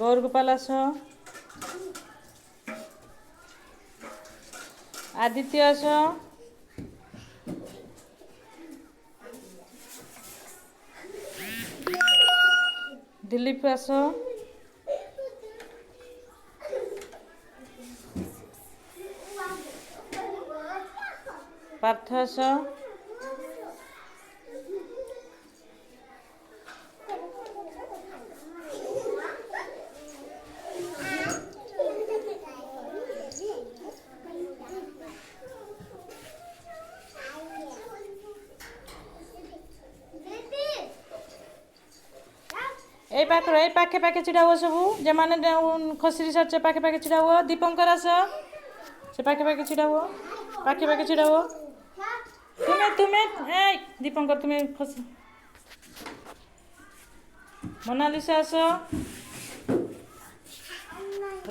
गौर गोपाल आस आदित्य आस दिलीप आस पार्थ आस ए पाखे पाखे छिड़ा हुआ सबू जमाने खसरी सर पाखे पाखे छिड़ा हुआ दीपंकर आस से पाखे पाखे छिड़ा हुआ पाखे पाखे छिड़ा हुआ तुम्हें तुम्हें दीपंकर तुम्हें खस मोनालिसा आस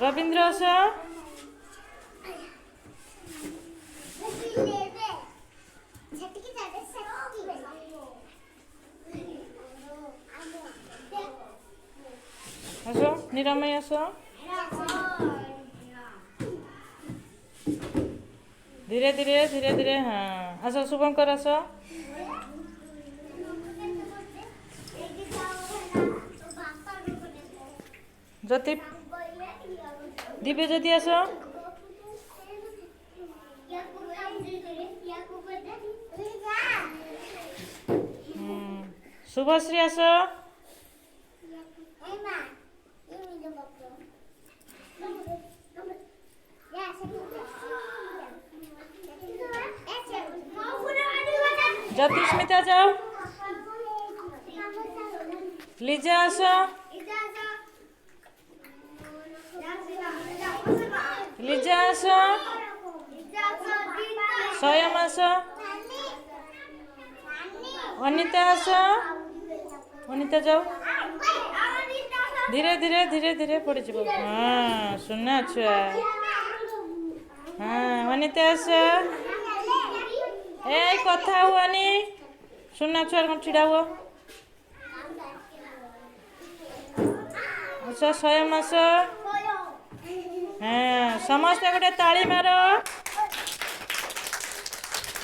रविंद्र आस आसो निरामय आस धीरे धीरे धीरे धीरे हाँ आस शुभंकर आस ज्योति दिव्य ज्योति आस शुभश्री आस ज्योतिस्मिता जाओ लीजा आस लीजा आस स्वयं आस अनिता आस अनिता जाओ धीरे धीरे धीरे धीरे पड़ जाओ हाँ सुना छुआ हाँ अनिता आस ए कथा हुआनी सुना छुआ कौन छिड़ा हुआ अच्छा स्वयं आस हाँ समस्ते गोटे ताली मारो।